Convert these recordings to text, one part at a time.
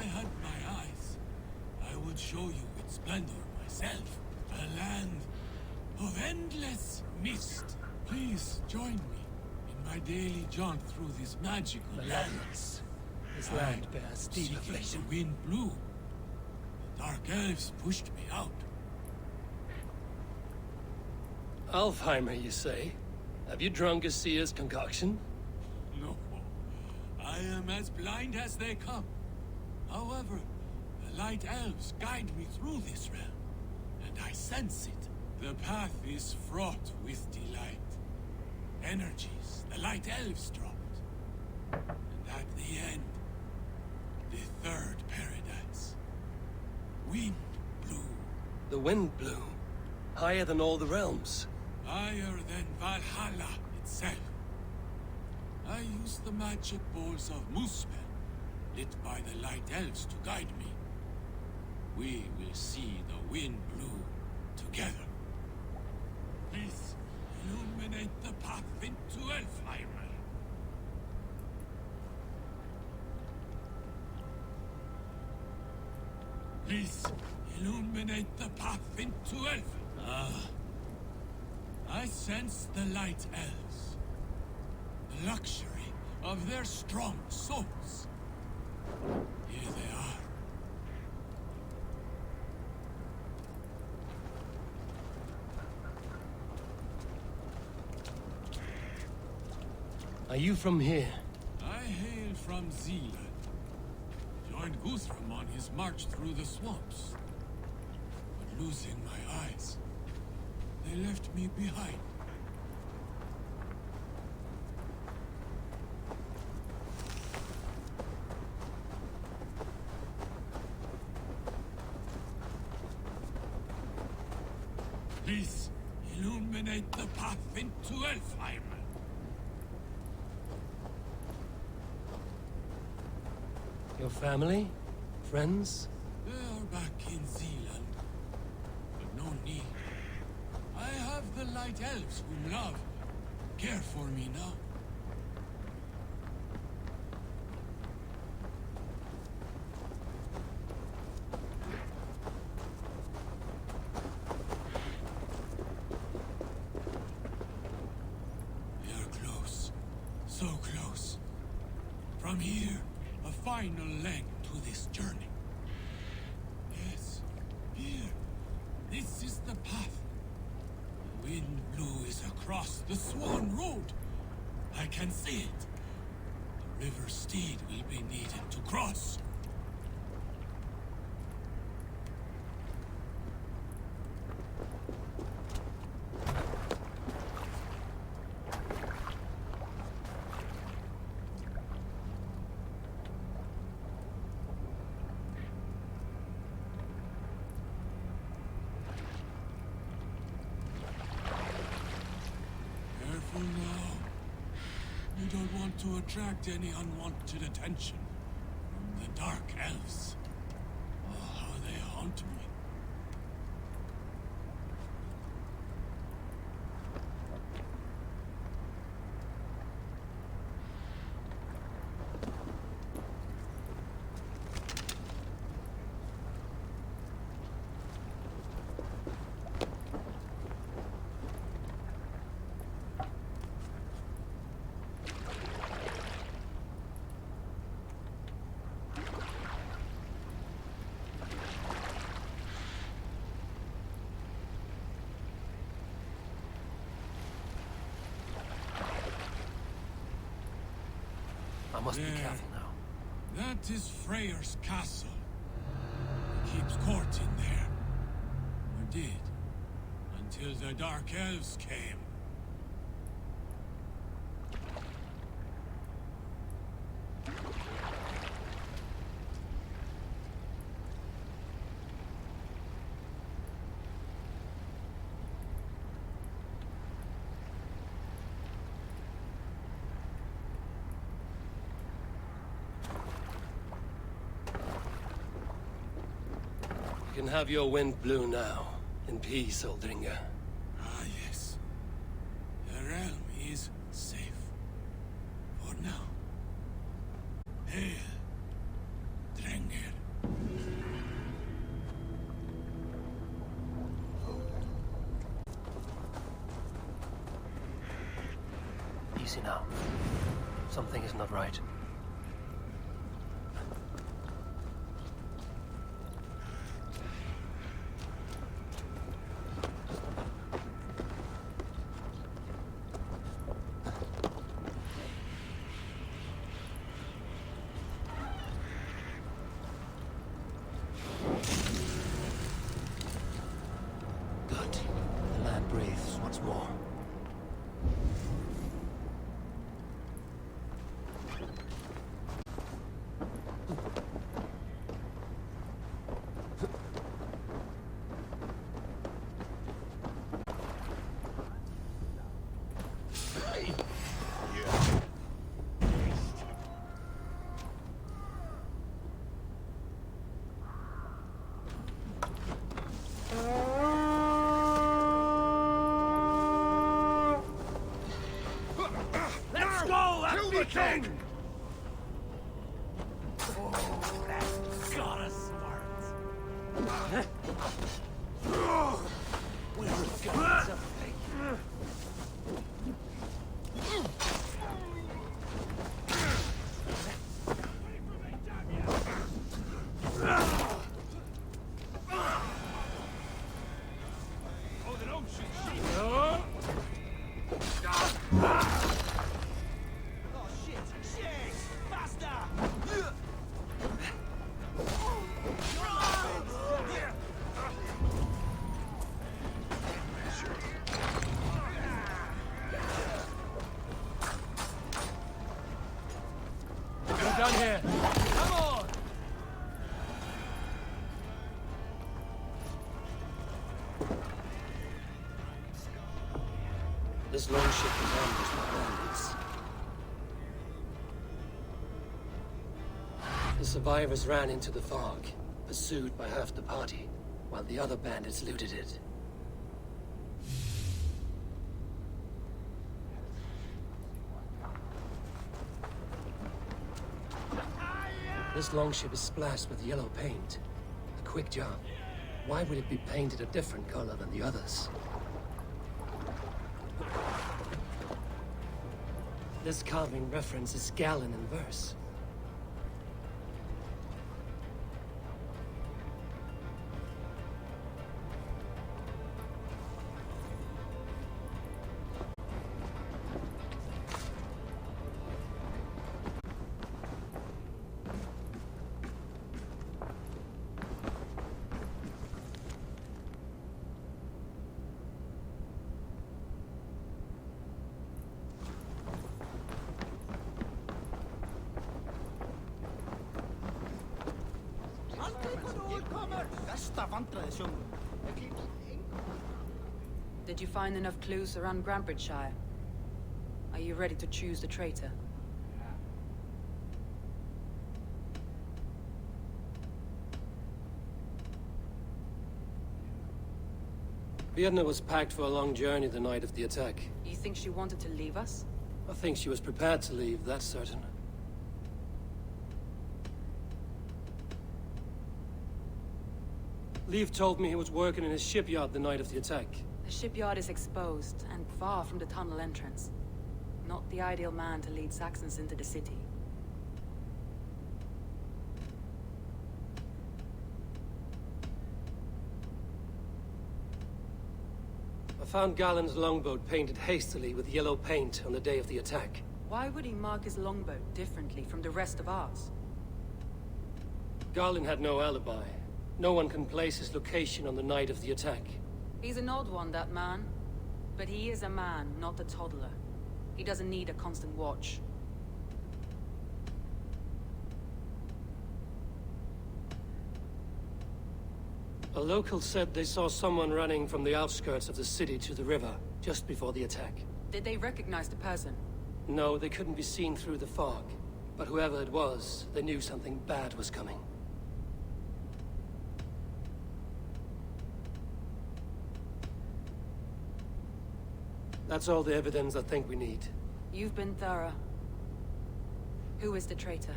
I had my eyes, I would show you its splendor myself. A land of endless mist. Please join me in my daily jaunt through this magical lands. This land bears deep Seeking affliction. the wind blew. The dark elves pushed me out. Alfheimer, you say? Have you drunk a seer's concoction? No, I am as blind as they come. However, the light elves guide me through this realm, and I sense it. The path is fraught with delight. Energies the light elves dropped. And at the end, the third paradise. Wind blew. The wind blew. Higher than all the realms. Higher than Valhalla itself. I used the magic balls of Muspel, lit by the light elves to guide me. We will see the wind blew together. Please, illuminate the path into Elfheimer. Please, illuminate the path into Elfheimer. Ah. I sense the light elves. The luxury of their strong souls. Here they are. Are you from here? I hail from Zealand. Joined Guthrum on his march through the swamps. But losing my eyes, they left me behind. Please, illuminate the path into Elfheimer. Your family? Friends? They are back in Zealand. But no need. I have the light elves who love, care for me now. We are close. So close. From here, a final leg to this journey. Yes, here. This is the path. The wind blue is across the Swan Road. I can see it. The river steed will be needed to cross. Careful now. You don't want to attract any unwanted attention from the Dark Elves. Oh, how they haunt me. I must be There. careful now. That is Freyr's castle. He keeps court in there. Or did. Until the Dark Elves came. You can have your wind blue now. In peace, Aldringa. Ah, yes. The realm is safe. For now. Hail, Drengr. Something is not right. Good. The land breathes once more. Let's go, Kill the king! Got us smart. We were going to fake. Oh, they don't shoot sheep. Oh, shit! Shit! Faster! We're done here. Come on! This longship was ambushed by bandits. The survivors ran into the fog, pursued by half the party, while the other bandits looted it. This longship is splashed with yellow paint. A quick job. Why would it be painted a different color than the others? This carving references Galen in verse. Did you find enough clues around Grantebridgeshire? Are you ready to choose the traitor? Birna was packed for a long journey the night of the attack. You think she wanted to leave us? I think she was prepared to leave, that's certain. Leif told me he was working in his shipyard the night of the attack. The shipyard is exposed and far from the tunnel entrance. Not the ideal man to lead Saxons into the city. I found Galen's longboat painted hastily with yellow paint on the day of the attack. Why would he mark his longboat differently from the rest of ours? Galen had no alibi. No one can place his location on the night of the attack. He's an odd one, that man. But he is a man, not a toddler. He doesn't need a constant watch. A local said they saw someone running from the outskirts of the city to the river, just before the attack. Did they recognize the person? No, they couldn't be seen through the fog. But whoever it was, they knew something bad was coming. That's all the evidence I think we need. You've been thorough. Who is the traitor?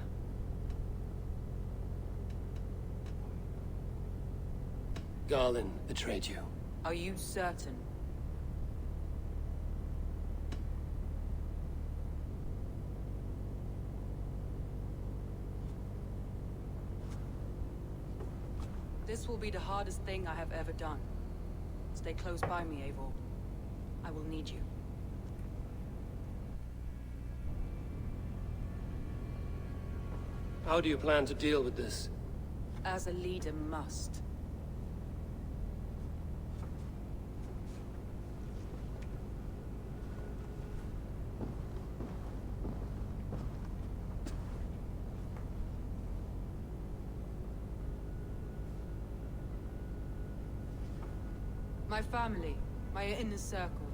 Galen betrayed you. Are you certain? This will be the hardest thing I have ever done. Stay close by me, Eivor. I will need you. How do you plan to deal with this? As a leader must. My family, my inner circle.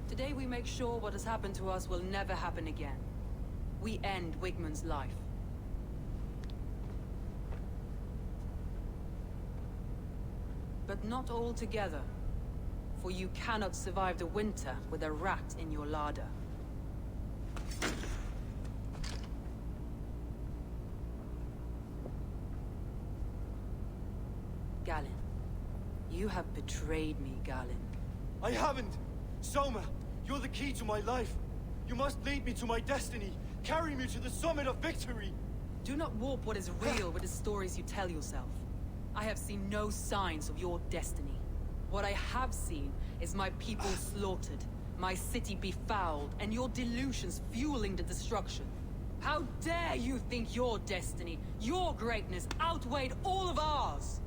Today we make sure what has happened to us will never happen again. We end Wigmund's life. But not all together. For you cannot survive the winter with a rat in your larder. Galen. You have betrayed me, Galen. I haven't! Soma, you're the key to my life. You must lead me to my destiny. Carry me to the summit of victory. Do not warp what is real with the stories you tell yourself. I have seen no signs of your destiny. What I have seen is my people slaughtered, my city befouled, and your delusions fueling the destruction. How dare you think your destiny, your greatness, outweighed all of ours?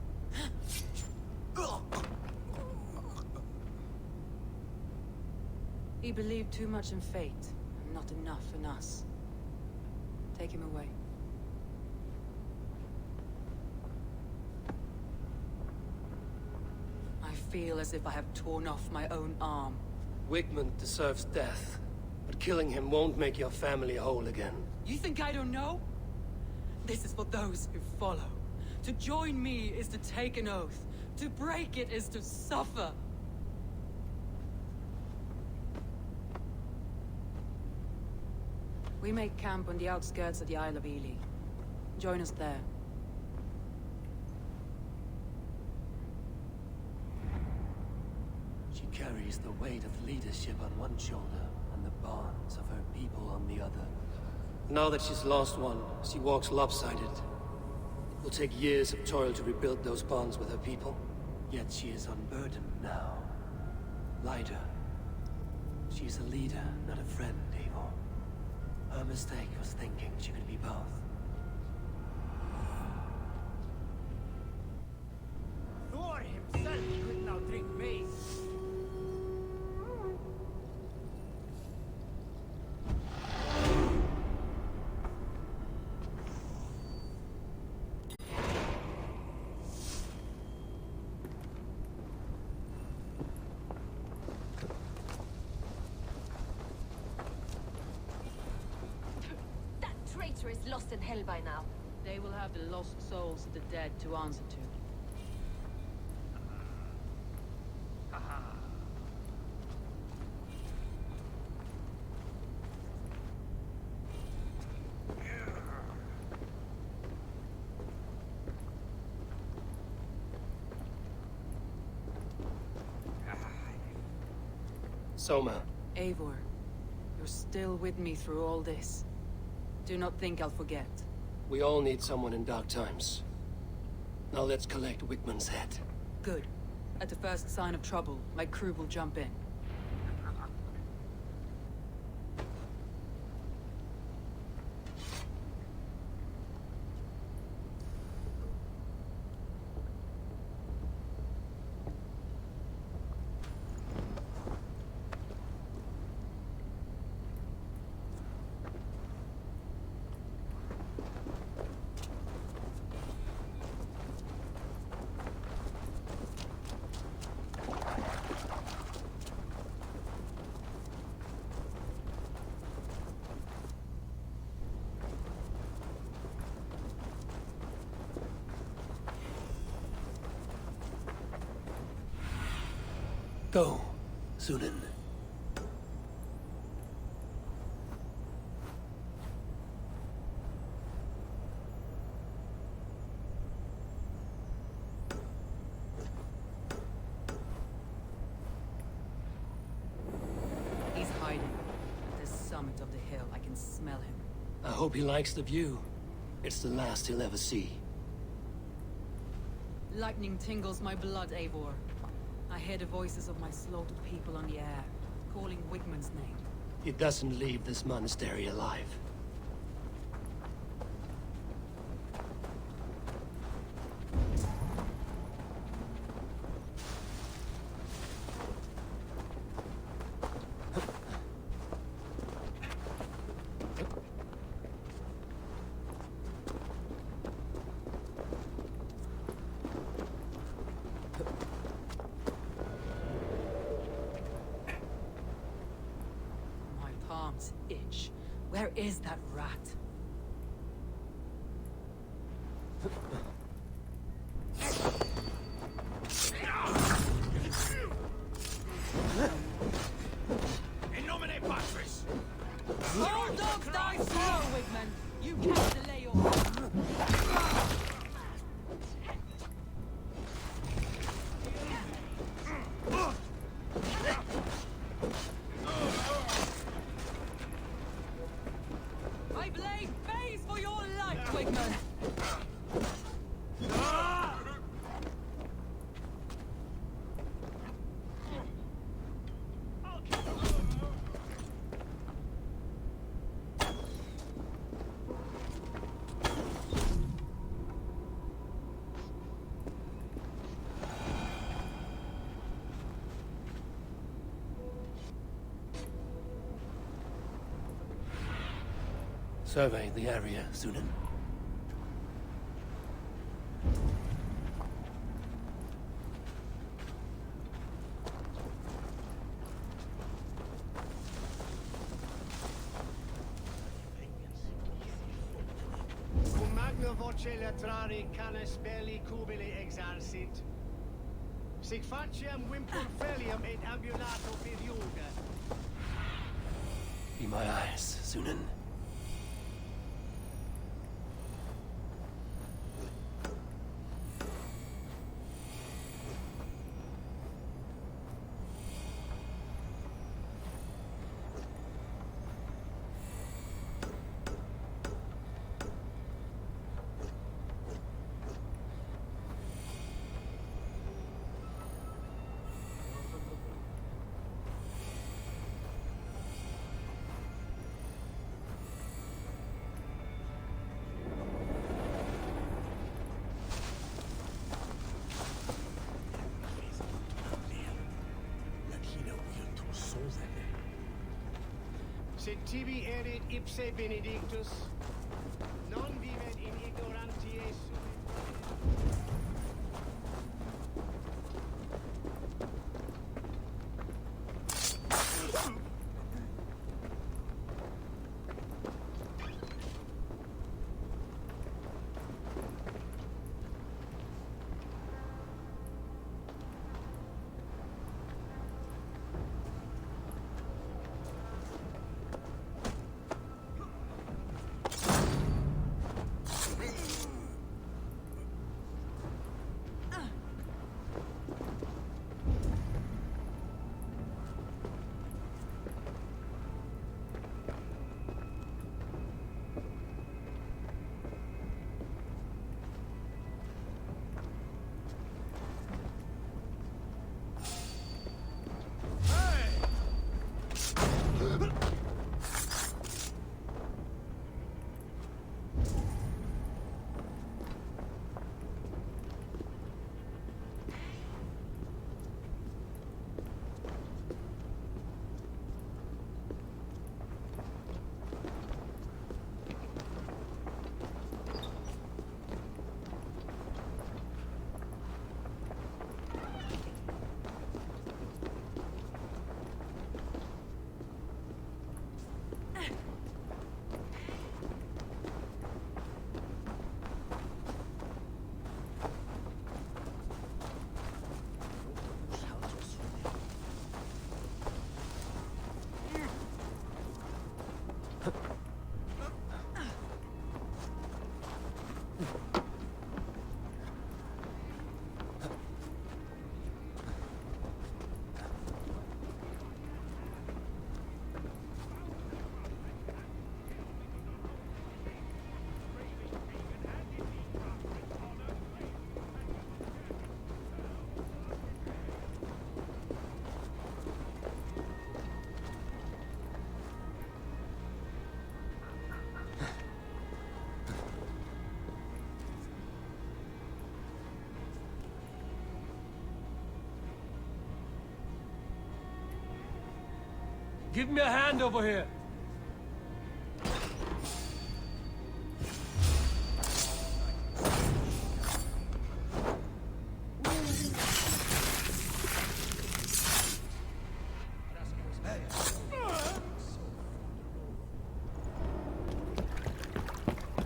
He believed too much in fate, and not enough in us. Take him away. I feel as if I have torn off my own arm. Wigmund deserves death, but killing him won't make your family whole again. You think I don't know? This is for those who follow. To join me is to take an oath. To break it is to suffer. We make camp on the outskirts of the Isle of Ely. Join us there. She carries the weight of leadership on one shoulder and the bonds of her people on the other. Now that she's lost one, she walks lopsided. It will take years of toil to rebuild those bonds with her people. Yet she is unburdened now. Lighter. She is a leader, not a friend, Eivor. Her mistake was thinking she could be both. Thor himself could now drink mace. Is lost in hell by now. They will have the lost souls of the dead to answer to. Soma. Eivor, you're still with me through all this. Do not think I'll forget. We all need someone in dark times. Now let's collect Wigmund's head. Good. At the first sign of trouble, my crew will jump in. Go, Sunan. He's hiding. At the summit of the hill, I can smell him. I hope he likes the view. It's the last he'll ever see. Lightning tingles my blood, Eivor. I hear the voices of my slaughtered people on the air, calling Wigmund's name. He doesn't leave this monastery alive. My palms itch. Where is that rat? In nomine Patris! All dogs die slow, Wigmund! You can't delay your... My blade pays for your life, Wigmund! Survey the area, Sunan. Cum magna voce latrari canes belli cubili exarsit. Sic faciem vimpur felium et ambulato periuga. Be my eyes, Sunan. Sit tibi erit ipse benedictus, non vivet in ignorantie sum. Give me a hand over here.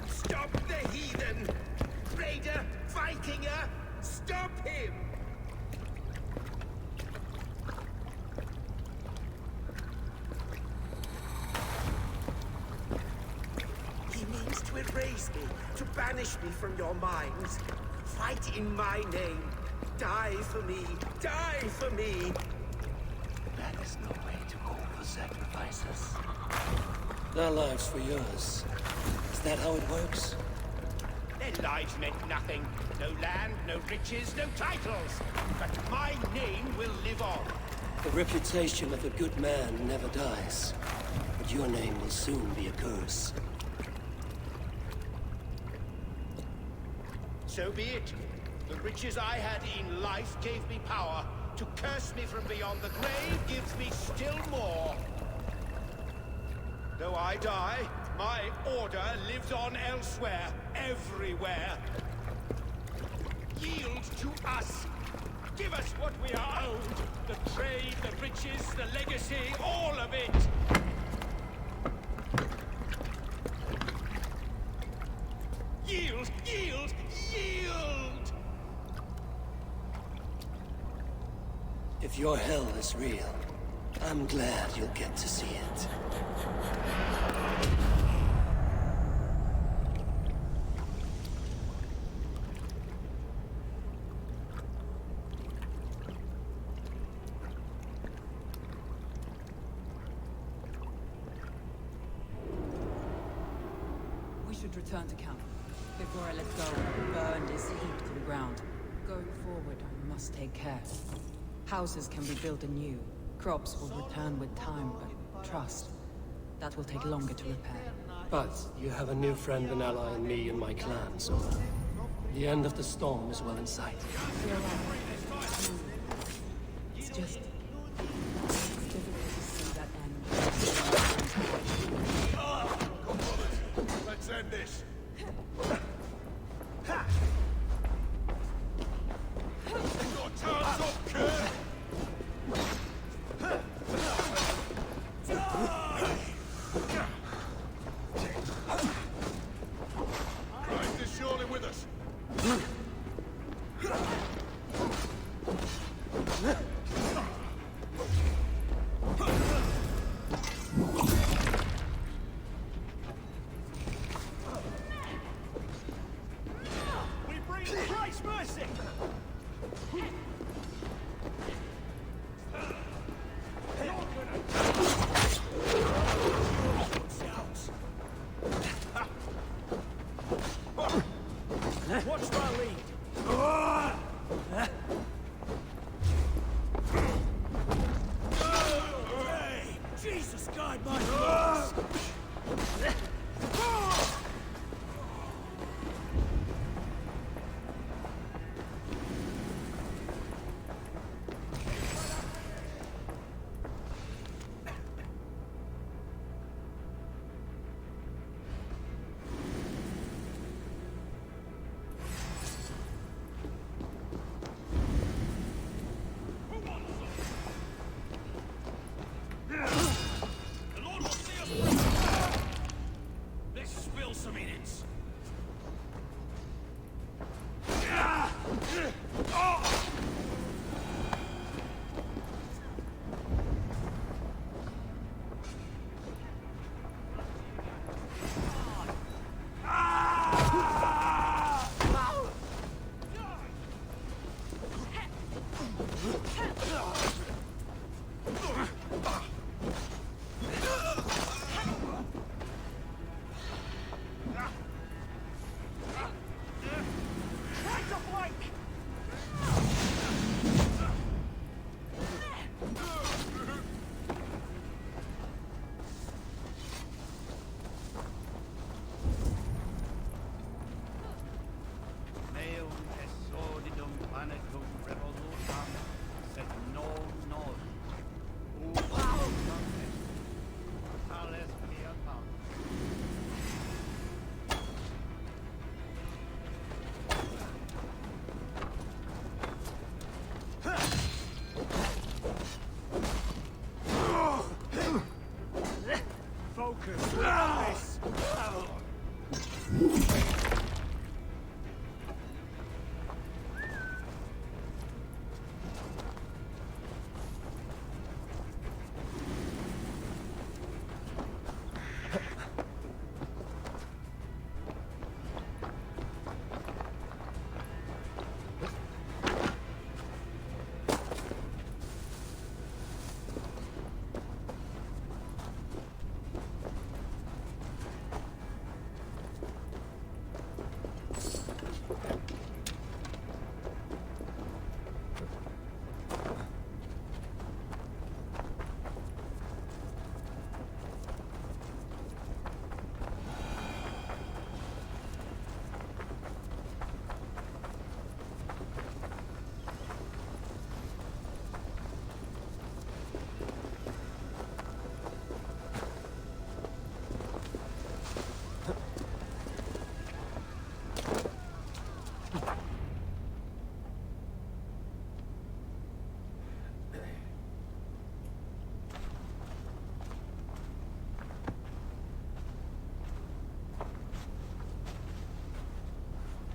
Stop the heathen! Raider! Vikinger! Stop him! He means to erase me, to banish me from your minds. Fight in my name. Die for me. Die for me. That is no way to go for sacrifices. Their lives for yours. Is that how it works? Their lives meant nothing. No land, no riches, no titles. But my name will live on. The reputation of a good man never dies. But your name will soon be a curse. So be it. The riches I had in life gave me power. To curse me from beyond the grave gives me still more. Though I die, my order lives on elsewhere, everywhere. Yield to us. Give us what we are owed. The trade, the riches, the legacy, all of it. Yield, yield, yield! If your hell is real, I'm glad you'll get to see it. We should return to camp. Before I let go, burned is heaped to the ground. Going forward, I must take care. Houses can be built anew. Crops will return with time, but trust, that will take longer to repair. But you have a new friend and ally in me and my clan, so the end of the storm is well in sight. It's just difficult to see that end. Let's end this. Your time's up, Kurt! Christ is surely with us. We bring Christ's mercy! Watch my lead. Hey, Jesus, guide my horse.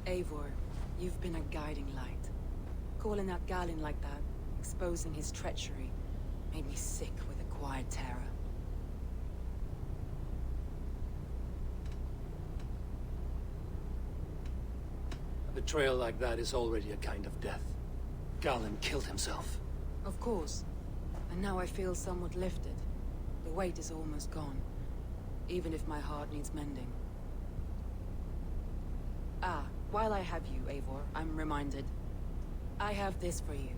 Eivor, you've been a guiding light. Calling out Galinn like that, exposing his treachery, made me sick with a quiet terror. A betrayal like that is already a kind of death. Galinn killed himself. Of course. And now I feel somewhat lifted. The weight is almost gone. Even if my heart needs mending. Ah, while I have you, Eivor, I'm reminded. I have this for you.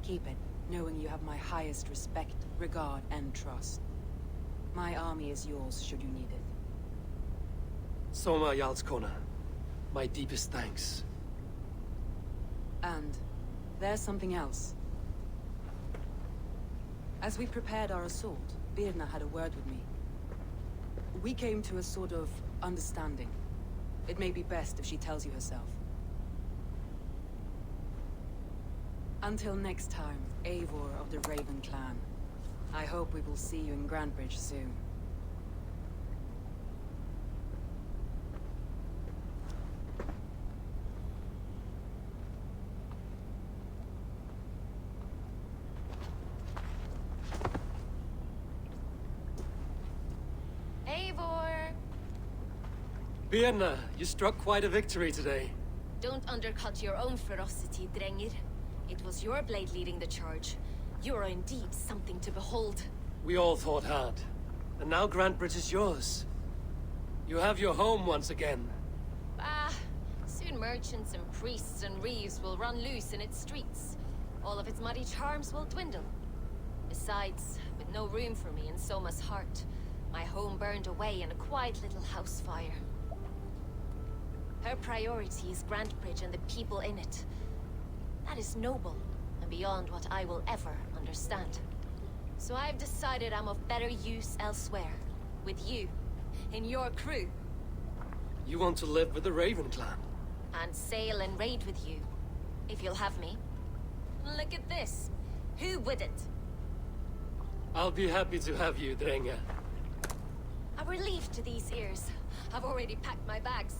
Keep it, knowing you have my highest respect, regard, and trust. My army is yours, should you need it. Soma Jarlskona, my deepest thanks. And there's something else. As we prepared our assault, Birna had a word with me. We came to a sort of understanding. It may be best if she tells you herself. Until next time, Eivor of the Raven Clan. I hope we will see you in Grantebridge soon. Eivor! Birna, you struck quite a victory today. Don't undercut your own ferocity, Drengir. It was your blade leading the charge. You are indeed something to behold. We all fought hard. And now Grantebridge is yours. You have your home once again. Ah, soon merchants and priests and reeves will run loose in its streets. All of its muddy charms will dwindle. Besides, with no room for me in Soma's heart, my home burned away in a quiet little house fire. Her priority is Grantebridge and the people in it. That is noble, and beyond what I will ever understand. So I've decided I'm of better use elsewhere. With you. In your crew. You want to live with the Raven Clan? And sail and raid with you. If you'll have me. Look at this. Who wouldn't? I'll be happy to have you, Drenge. A relief to these ears. I've already packed my bags.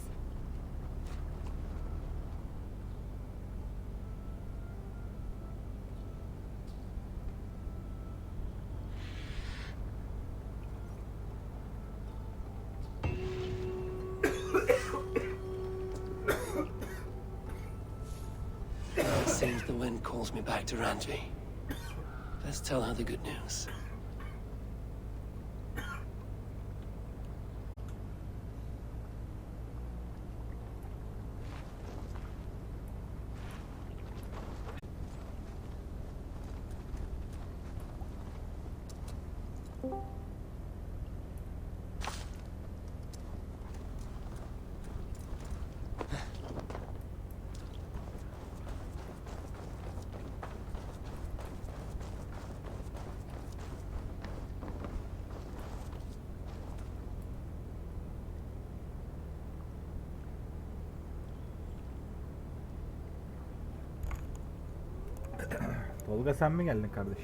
It seems the wind calls me back to Randvi. Let's tell her the good news. Tolga sen mi geldin kardeş?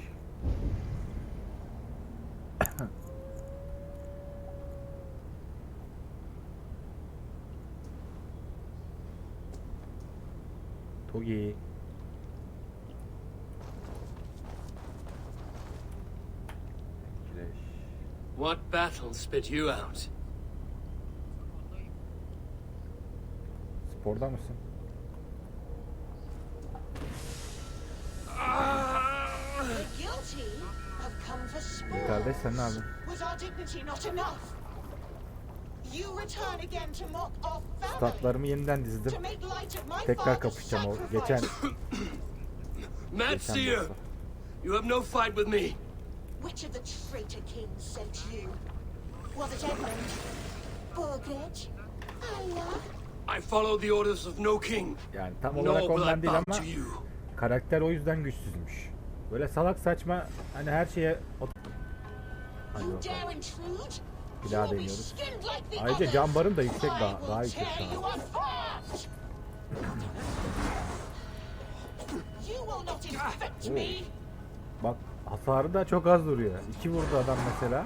Togi. What battle spit you out? Sporda mısın? The guilty have come for sport. Kardeş sen ne yapıyorsun? Was our dignity not enough? You return again to mock our family. Statlarımı yeniden dizdim. To make light of my Tekrar father's kapışacağım o sacrifice. geçen Matseer! dostum. You have no fight with me. Which of the traitor kings sent you? Was it Edmund? Burgred? Aya? I follow the orders of no king. Yani tam Nor olarak will I ondan değil bow ama to you. karakter o yüzden güçsüzmüş. Böyle salak saçma hani her şeye Hadi You bakalım. dare intrude? Bir daha You will be deniyoruz. skinned like the Ayrıca others. can barın da yüksek, I daha will yüksek tear you daha. apart. You will not infect me. Bak hasarı da çok az duruyor. 2 vurdu adam mesela.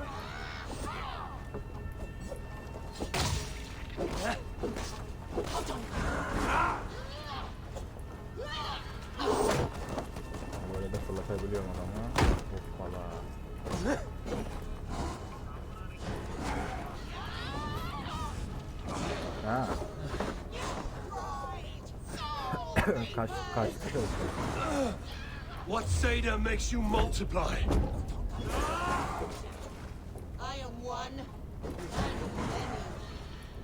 Kaçtı çalışıyor. What Seder makes you multiply? I am one. And many.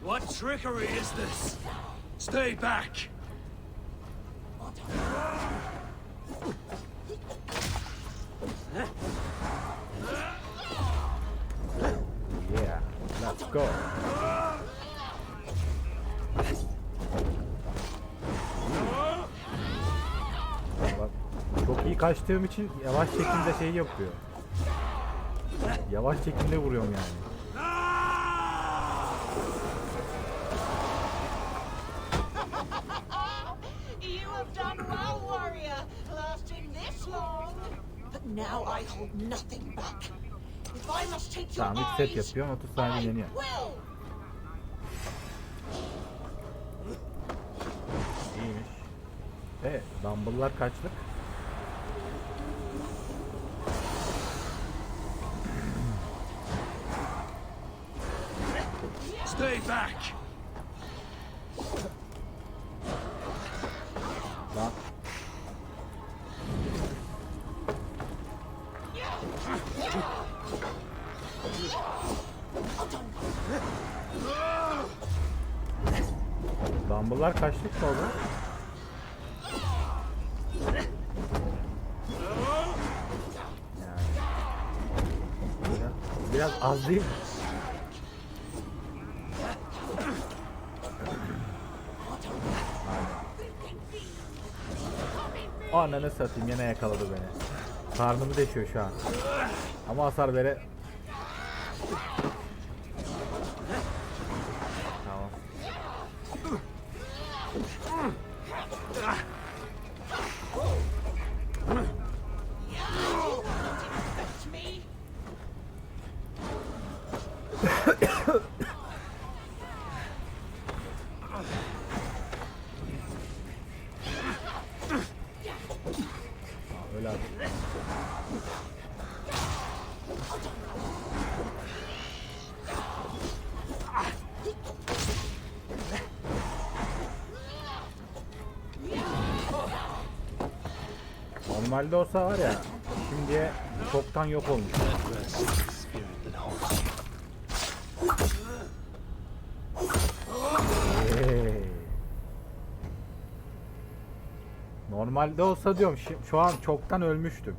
What trickery is this? Stay back! Yeah, let's go. Bak, çok iyi kaçtığım için yavaş çekimde şey yapıyor. Yavaş çekimde vuruyorum yani. You have done well, warrior, lasting this long. But now I hold nothing back. If I must take your Tamam, ilk set eyes, yapıyorum, 30 saniye I deniyor. will. İyiymiş. Dumble'lar kaçlık? Stay back! Lan. Dumble'lar kaçlık mı oldu? Yani. Biraz az değil mi? Ananı satayım, yine yakaladı beni. Karnımı deşiyor şu an. Ama hasar vere. Tamam. That's me. Öyle abi. Normalde olsa var ya, şimdiye çoktan yok olmuş. Hey. Normalde olsa diyorum, şu an çoktan ölmüştüm.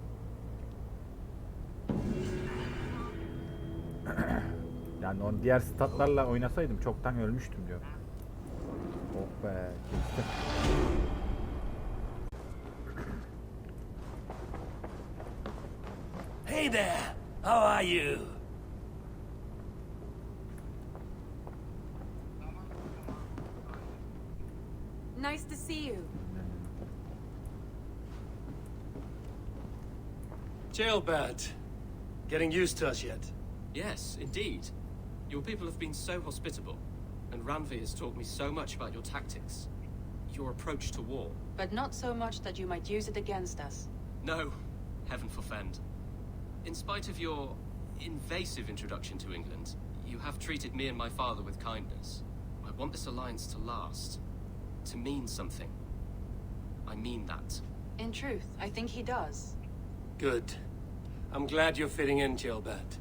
Yani on diğer statlarla oynasaydım çoktan ölmüştüm diyor. Oh be, geçtim. Hey there! How are you? Nice to see you. Jailbird. Getting used to us yet? Yes, indeed. Your people have been so hospitable, and Ranvi has taught me so much about your tactics, your approach to war. But not so much that you might use it against us. No, heaven forfend. In spite of your invasive introduction to England, you have treated me and my father with kindness. I want this alliance to last, to mean something. I mean that. In truth, I think he does. Good. I'm glad you're fitting in, Jailbird.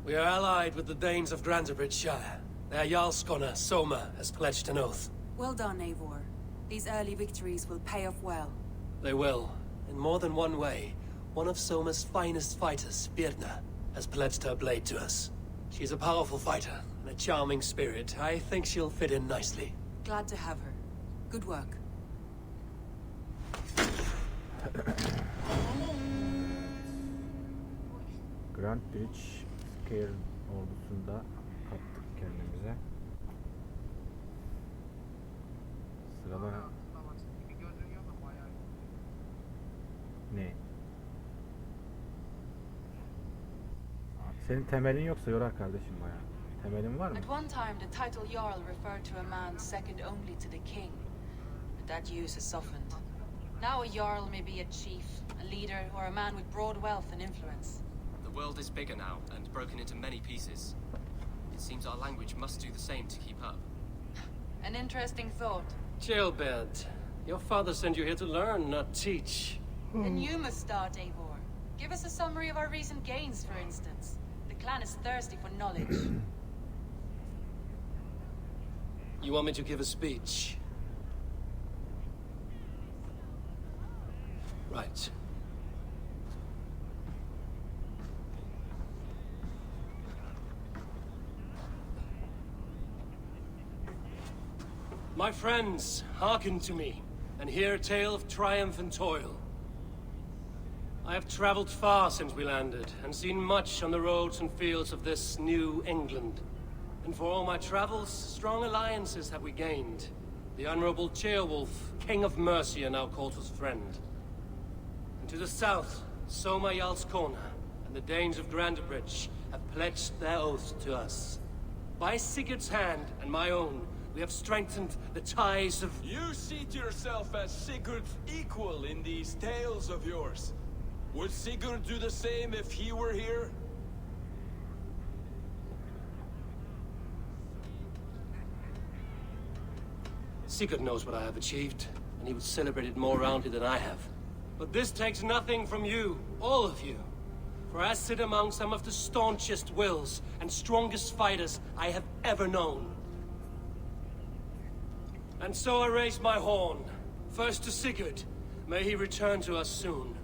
We are allied with the Danes of Grantabridge Shire. Their Jarl Skona, Soma, has pledged an oath. Well done, Eivor. These early victories will pay off well. They will, in more than one way. One of Soma's finest fighters, Birna, has pledged her blade to us. She's a powerful fighter and a charming spirit. I think she'll fit in nicely. Glad to have her. Good work. Grantbridge Scare ordusunda kaptık kendimize. Sırada ne? Senin temelin yoksa yorar kardeşim bayağı. Temelin var mı? At one time, the title Jarl referred to a man second only to the king. But that use has softened. Now a Jarl may be a chief, a leader, or a man with broad wealth and influence. The The world is bigger now and broken into many pieces. It seems our language must do the same to keep up. An interesting thought. Jailbird, your father sent you here to learn, not teach. Then you must start, Eivor. Give us a summary of our recent gains, for instance. The clan is thirsty for knowledge. You want me to give a speech? Right. My friends, hearken to me, and hear a tale of triumph and toil. I have traveled far since we landed, and seen much on the roads and fields of this new England. And for all my travels, strong alliances have we gained. The Honorable Ceolwulf, King of Mercia, now calls us friend. And to the south, Soma Jarlskona, and the Danes of Grantebridge have pledged their oath to us. By Sigurd's hand, and my own, we have strengthened the ties of... You seat yourself as Sigurd's equal in these tales of yours. Would Sigurd do the same if he were here? Sigurd knows what I have achieved, and he would celebrate it more roundly than I have. But this takes nothing from you, all of you. For I sit among some of the staunchest wills and strongest fighters I have ever known. And so I raise my horn, first to Sigurd, may he return to us soon,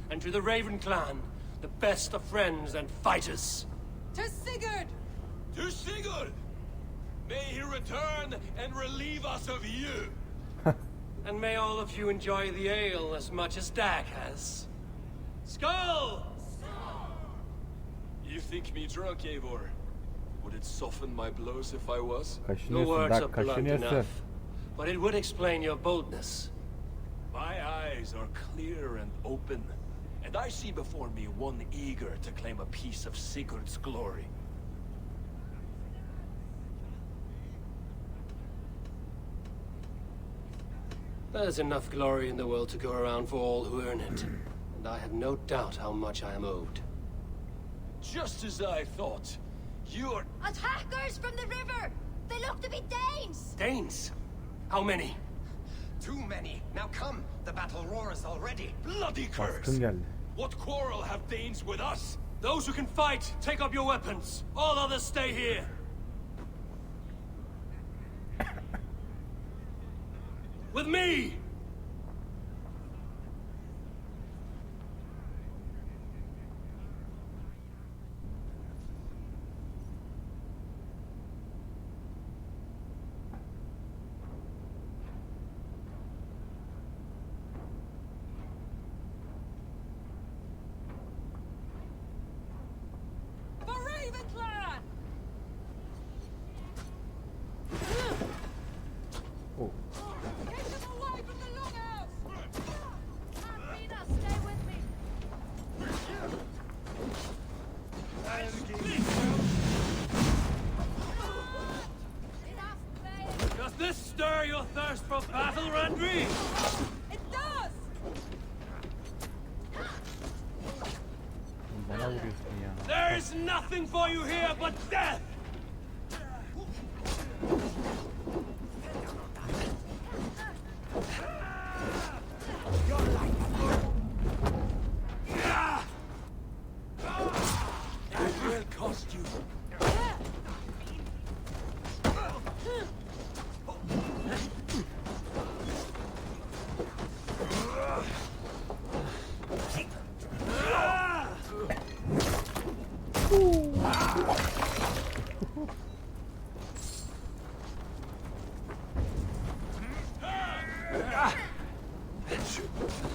and to the Raven clan, the best of friends and fighters. To Sigurd! To Sigurd! May he return and relieve us of you! And may all of you enjoy the ale as much as Dag has. Skull! You think me drunk, Eivor? Would it soften my blows if I was? Your Kaşınıyorsun words are Dag, blunt kaşınıyorsun. enough, but it would explain your boldness. My eyes are clear and open, and I see before me one eager to claim a piece of Sigurd's glory. There's enough glory in the world to go around for all who earn it, and I have no doubt how much I am owed. Just as I thought. You're... Attackers from the river! They look to be Danes! Danes? How many? Too many. Now come. The battle roars already. Bloody curse! Baskın geldi. What quarrel have Danes with us? Those who can fight, take up your weapons. All others stay here. With me! For Ravenclan! Oh. Get them away from the longhouse! Arena, stay with me! Enough, Bale! Does this stir your thirst for battle, Randri? It does! Bana vuruyorsun ya. There is nothing for you here but death! It will cost you.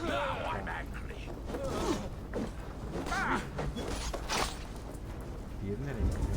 Now I'm angry. Diğeri nereye gidiyor?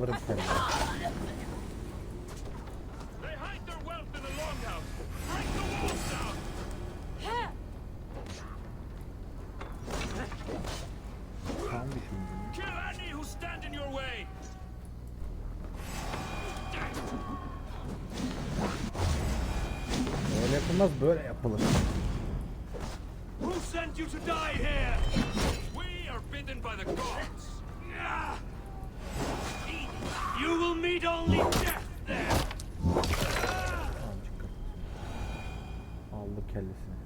Alırım kendimi. They hide their wealth in the longhouse. Break the walls down. Tam düşündüm. Kill any who stand in your way. Öyle yapılmaz, böyle yapılır. Who sent you to die here? We are bidden by the gods. You will meet only death there. Azıcık. Aldı kellesini.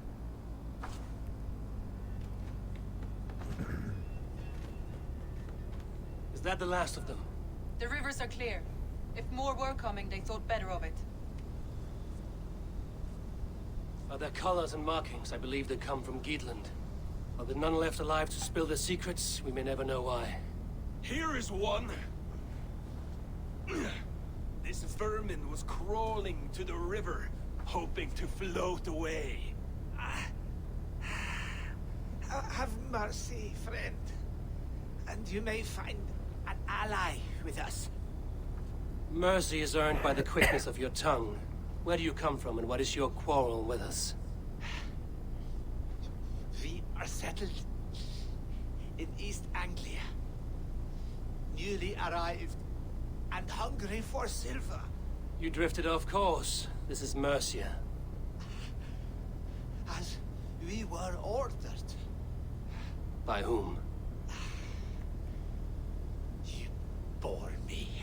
Is that the last of them? The rivers are clear. If more were coming, they thought better of it. By their colors and markings, I believe they come from Geedland. Are there none left alive to spill their secrets? We may never know why. Here is one. This vermin was crawling to the river, hoping to float away. Have mercy, friend. And you may find an ally with us. Mercy is earned by the quickness of your tongue. Where do you come from, and what is your quarrel with us? We are settled in East Anglia. Newly arrived and hungry for silver. You drifted off course. This is Mercia. As we were ordered. By whom? You bore me.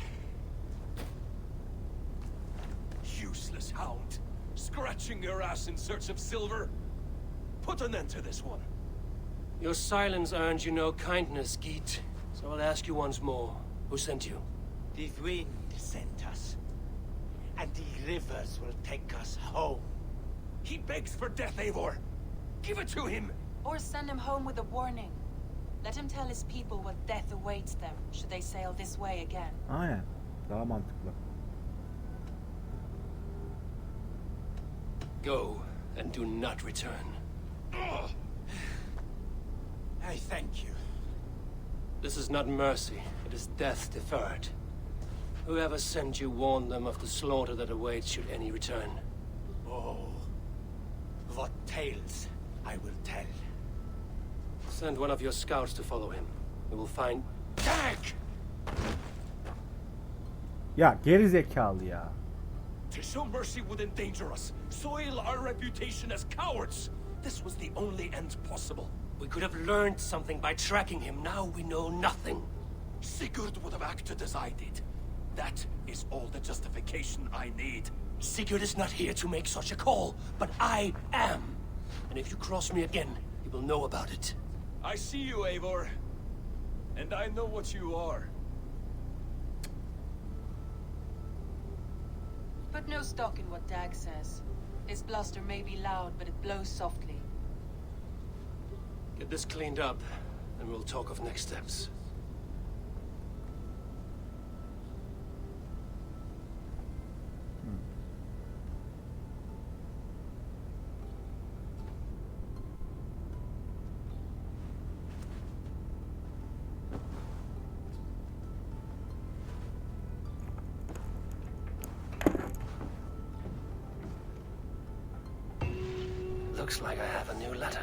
Useless hound. Scratching your ass in search of silver. Put an end to this one. Your silence earned you no kindness, Geet. So I'll ask you once more. Who sent you? The wind sent us. And the rivers will take us home. He begs for death, Eivor. Give it to him. Or send him home with a warning. Let him tell his people what death awaits them should they sail this way again. Aynen. Daha mantıklı. Go, and do not return. I thank you. This is not mercy. It is death deferred. Whoever sent you warned them of the slaughter that awaits should any return. Oh, what tales I will tell. Send one of your scouts to follow him. We will find... Dag! Ya geri zekalı ya. To show mercy would endanger us, soil our reputation as cowards. This was the only end possible. We could have learned something by tracking him. Now we know nothing. Sigurd would have acted as I did. That is all the justification I need. Sigurd is not here to make such a call, but I am. And if you cross me again, you will know about it. I see you, Eivor. And I know what you are. Put no stock in what Dag says. His bluster may be loud, but it blows softly. Get this cleaned up, and we'll talk of next steps. Looks like I have a new letter.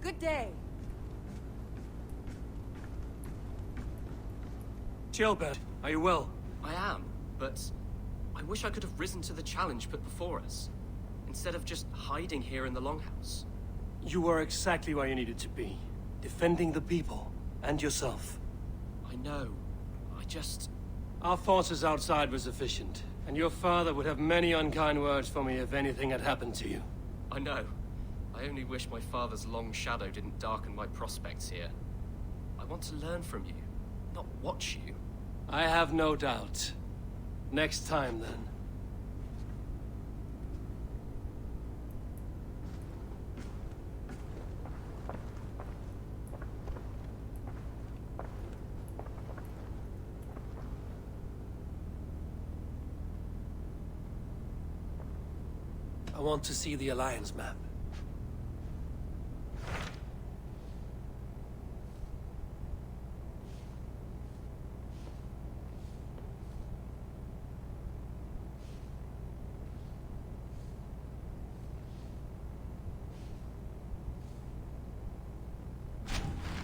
Good day. Gilbert, are you well? I am, but I wish I could have risen to the challenge put before us, instead of just hiding here in the Longhouse. You were exactly where you needed to be. Defending the people, and yourself. I know. I just... Our forces outside were sufficient, and your father would have many unkind words for me if anything had happened to you. I know. I only wish my father's long shadow didn't darken my prospects here. I want to learn from you, not watch you. I have no doubt. Next time, then. I want to see the Alliance map.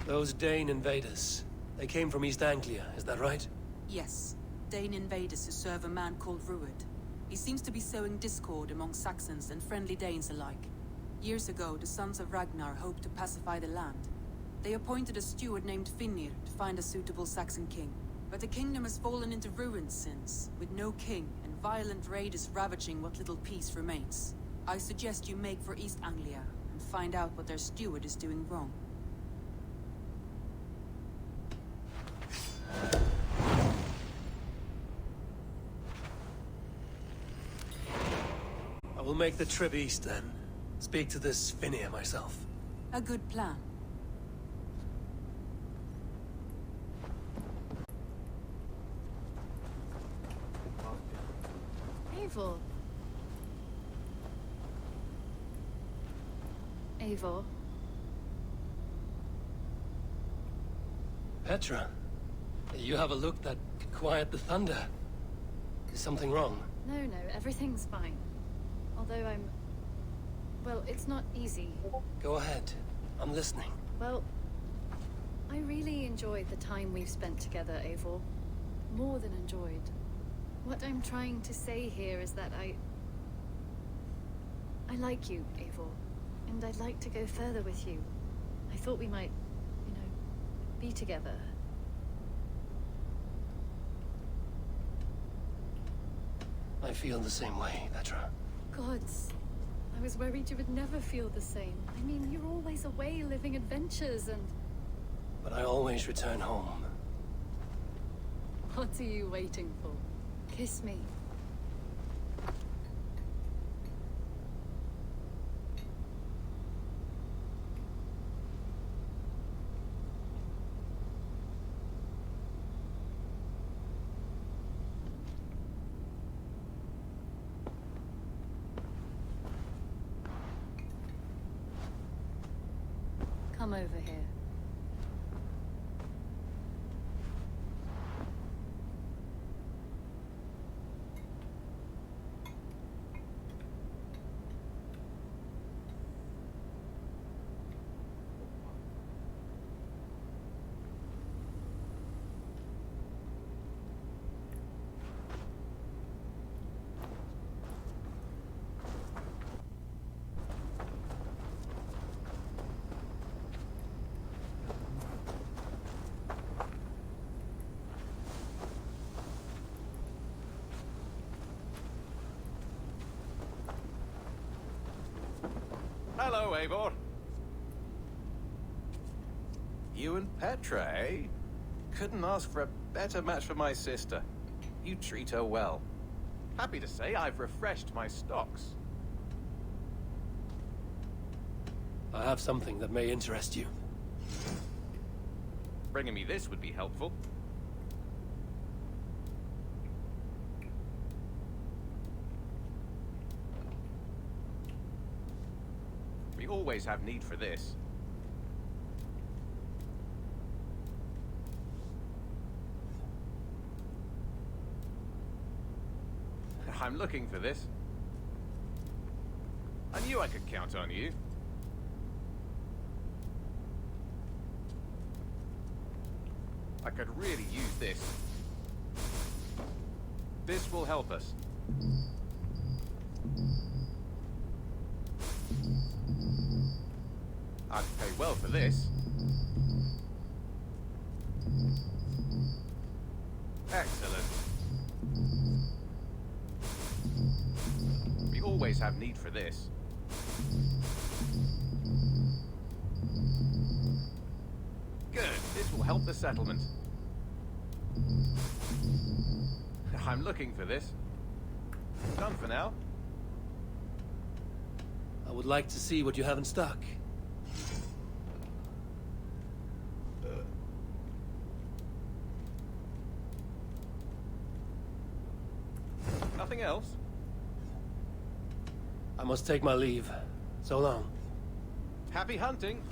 Those Dane invaders, they came from East Anglia, is that right? Yes. Dane invaders who serve a man called Rued. He seems to be sowing discord among Saxons and friendly Danes alike. Years ago, the Sons of Ragnar hoped to pacify the land. They appointed a steward named Finnir to find a suitable Saxon king. But the kingdom has fallen into ruins since, with no king and violent raiders ravaging what little peace remains. I suggest you make for East Anglia and find out what their steward is doing wrong. I will make the trip east then. Speak to this Finnir myself. A good plan. Eivor. Eivor. Petra, you have a look that could quiet the thunder. Is something wrong? No, everything's fine. Although well, it's not easy. Go ahead. I'm listening. Well, I really enjoyed the time we've spent together, Eivor. More than enjoyed. What I'm trying to say here is that I like you, Eivor. And I'd like to go further with you. I thought we might, be together. I feel the same way, Petra. Gods. I was worried you would never feel the same. I mean, you're always away living adventures and... But I always return home. What are you waiting for? Kiss me. Come over here. Hello, Eivor. You and Petra, eh? Couldn't ask for a better match for my sister. You treat her well. Happy to say I've refreshed my stocks. I have something that may interest you. Bringing me this would be helpful. We always have need for this. I'm looking for this. I knew I could count on you. I could really use this. This will help us. very well for this. Excellent. We always have need for this. Good. This will help the settlement. I'm looking for this. Done for now. I would like to see what you have in stock. Nothing else? I must take my leave. So long. Happy hunting.